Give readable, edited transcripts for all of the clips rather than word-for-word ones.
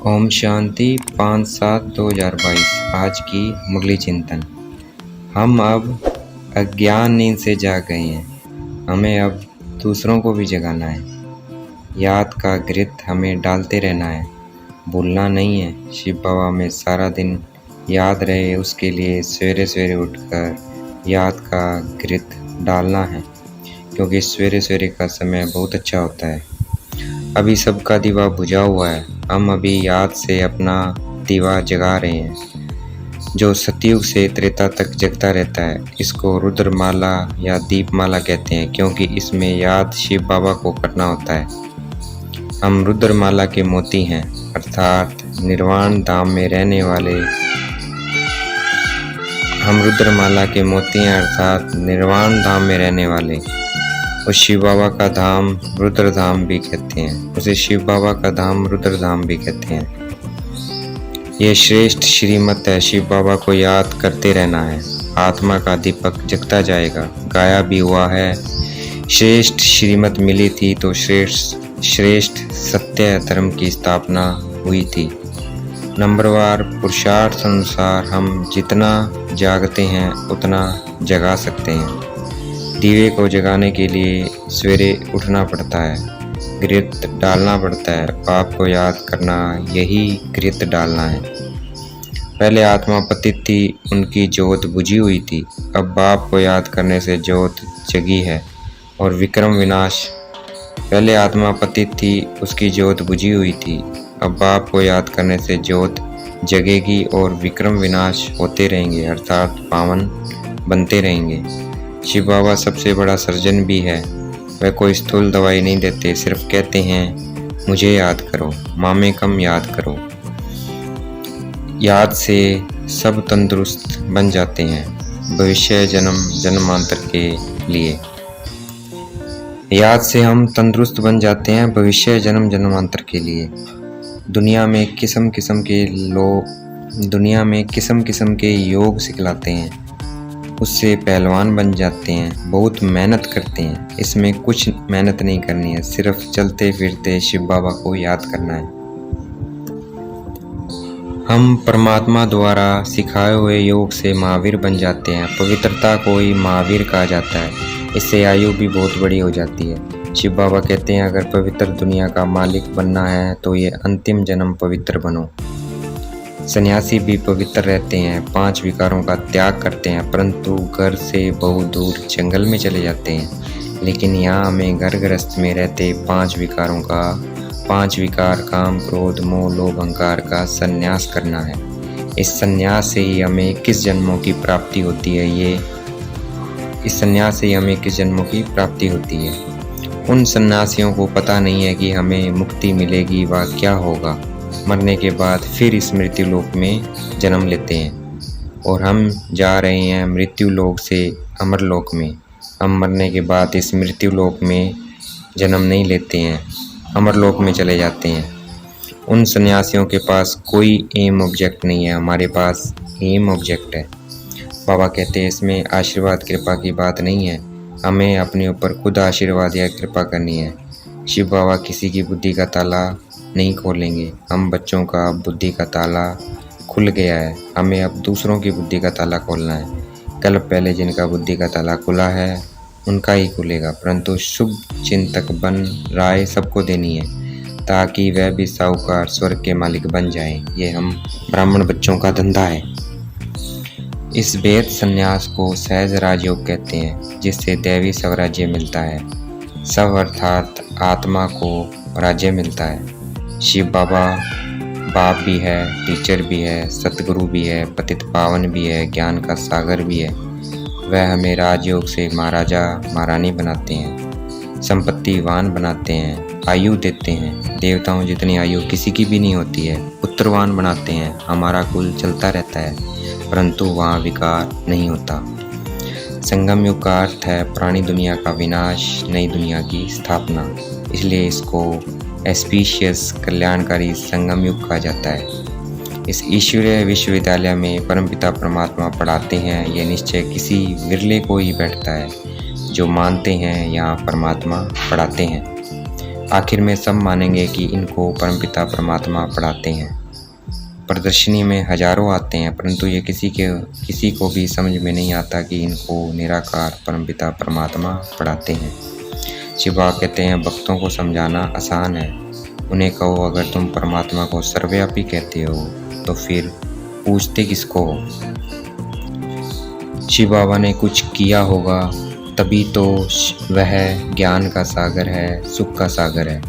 ओम शांति 5/7/2022। आज की मुरली चिंतन। हम अब अज्ञान नींद से जाग गए हैं। हमें अब दूसरों को भी जगाना है। याद का घृत हमें डालते रहना है, भूलना नहीं है। शिव बाबा में सारा दिन याद रहे, उसके लिए सवेरे सवेरे उठकर याद का घृत डालना है, क्योंकि सवेरे सवेरे का समय बहुत अच्छा होता है। अभी सबका दीवा बुझा हुआ है, हम अभी याद से अपना दीवा जगा रहे हैं, जो सतयुग से त्रेता तक जगता रहता है। इसको रुद्रमाला या दीपमाला कहते हैं, क्योंकि इसमें याद शिव बाबा को करना होता है। हम रुद्रमाला के मोती हैं, अर्थात निर्वाण धाम में रहने वाले। हम रुद्रमाला के मोती हैं, अर्थात निर्वाण धाम में रहने वाले। उस शिव बाबा का धाम रुद्र धाम भी कहते हैं, उसे शिव बाबा का धाम रुद्र धाम भी कहते हैं। ये श्रेष्ठ श्रीमत है, शिव बाबा को याद करते रहना है। आत्मा का दीपक जगता जाएगा। गाया भी हुआ है, श्रेष्ठ श्रीमत मिली थी तो श्रेष्ठ सत्य धर्म की स्थापना हुई थी। नंबरवार पुरुषार्थ अनुसार हम जितना जागते हैं उतना जगा सकते हैं। दीवे को जगाने के लिए सवेरे उठना पड़ता है, घृत डालना पड़ता है। बाप को याद करना, यही घृत डालना है। पहले आत्मा पतित थी, उनकी ज्योत बुझी हुई थी। अब बाप को याद करने से ज्योत जगी है और विक्रम विनाश। पहले आत्मा पतित थी, उसकी ज्योत बुझी हुई थी। अब बाप को याद करने से ज्योत जगेगी और विक्रम विनाश होते रहेंगे, अर्थात पावन बनते रहेंगे। शिव बाबा सबसे बड़ा सर्जन भी है। वह कोई स्थूल दवाई नहीं देते, सिर्फ कहते हैं मुझे याद करो, मामे कम याद करो। याद से सब तंदुरुस्त बन जाते हैं, भविष्य जन्म जन्मांतर के लिए। याद से हम तंदुरुस्त बन जाते हैं, भविष्य जन्म जन्मांतर के लिए। दुनिया में किस्म किस्म के योग सिखलाते हैं, उससे पहलवान बन जाते हैं। बहुत मेहनत करते हैं, इसमें कुछ मेहनत नहीं करनी है, सिर्फ चलते फिरते शिव बाबा को याद करना है। हम परमात्मा द्वारा सिखाए हुए योग से महावीर बन जाते हैं। पवित्रता को ही महावीर कहा जाता है। इससे आयु भी बहुत बड़ी हो जाती है। शिव बाबा कहते हैं, अगर पवित्र दुनिया का मालिक बनना है तो ये अंतिम जन्म पवित्र बनो। सन्यासी भी पवित्र रहते हैं, 5 विकारों का त्याग करते हैं, परंतु घर से बहुत दूर जंगल में चले जाते हैं। लेकिन यहाँ हमें घर गृहस्थ में रहते 5 विकार काम क्रोध मोह लोभ अहंकार का संन्यास करना है। इस संन्यास से ही हमें किस जन्मों की प्राप्ति होती है। उन सन्यासियों को पता नहीं है कि हमें मुक्ति मिलेगी व क्या होगा। मरने के बाद फिर इस मृत्यु लोक में जन्म लेते हैं, और हम जा रहे हैं मृत्यु लोक से अमर लोक में। हम मरने के बाद इस मृत्यु लोक में जन्म नहीं लेते हैं, अमर लोक में चले जाते हैं। उन सन्यासियों के पास कोई एम ऑब्जेक्ट नहीं है, हमारे पास एम ऑब्जेक्ट है। बाबा कहते हैं, इसमें आशीर्वाद कृपा की बात नहीं है, हमें अपने ऊपर खुद आशीर्वाद या कृपा करनी है। शिव बाबा किसी की बुद्धि का ताला नहीं खोलेंगे। हम बच्चों का बुद्धि का ताला खुल गया है, हमें अब दूसरों की बुद्धि का ताला खोलना है। कल पहले जिनका बुद्धि का ताला खुला है उनका ही खुलेगा, परंतु शुभ चिंतक बन राय सबको देनी है, ताकि वह भी साहूकार स्वर्ग के मालिक बन जाएं। ये हम ब्राह्मण बच्चों का धंधा है। इस वेद संन्यास को सहज राजयोग कहते हैं, जिससे दैवी स्वराज्य मिलता है। सब अर्थात आत्मा को राज्य मिलता है। शिव बाबा बाप भी है, टीचर भी है, सतगुरु भी है, पतित पावन भी है, ज्ञान का सागर भी है। वह हमें राजयोग से महाराजा महारानी बनाते हैं, संपत्तिवान बनाते हैं, आयु देते हैं। देवताओं जितनी आयु किसी की भी नहीं होती है। पुत्रवान बनाते हैं, हमारा कुल चलता रहता है, परंतु वहाँ विकार नहीं होता। संगम युग का अर्थ है पुरानी दुनिया का विनाश, नई दुनिया की स्थापना। इसलिए इसको एस्पीशियस कल्याणकारी संगम युग कहा जाता है। इस ईश्वरीय विश्वविद्यालय में परमपिता परमात्मा पढ़ाते हैं। यह निश्चय किसी विरले को ही बैठता है जो मानते हैं यहाँ परमात्मा पढ़ाते हैं। आखिर में सब मानेंगे कि इनको परमपिता परमात्मा पढ़ाते हैं। प्रदर्शनी में हजारों आते हैं, परंतु ये किसी को भी समझ में नहीं आता कि इनको निराकार परमपिता परमात्मा पढ़ाते हैं। शिव बाबा कहते हैं भक्तों को समझाना आसान है। उन्हें कहो अगर तुम परमात्मा को सर्वव्यापी कहते हो तो फिर पूछते किसको हो। शिव बाबा ने कुछ किया होगा तभी तो वह ज्ञान का सागर है, सुख का सागर है।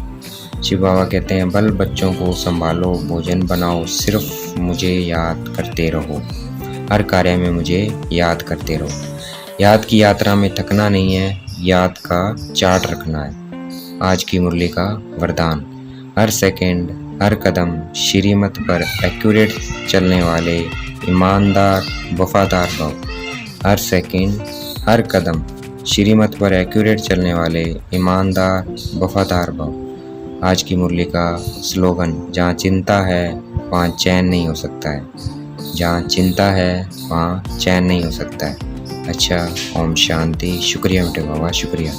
शिव बाबा कहते हैं बल बच्चों को संभालो, भोजन बनाओ, सिर्फ मुझे याद करते रहो, हर कार्य में मुझे याद करते रहो। याद की यात्रा में थकना नहीं है, याद का चार्ट रखना है। आज की मुरली का वरदान, हर सेकंड हर कदम श्रीमत पर एक्यूरेट चलने वाले ईमानदार वफादार भव। हर सेकंड हर कदम श्रीमत पर एक्यूरेट चलने वाले ईमानदार वफादार भव। आज की मुरली का स्लोगन, जहाँ चिंता है वहाँ चैन नहीं हो सकता है, जहाँ चिंता है वहाँ चैन नहीं हो सकता है। अच्छा, ओम शांति। शुक्रिया बेटे बाबा, शुक्रिया।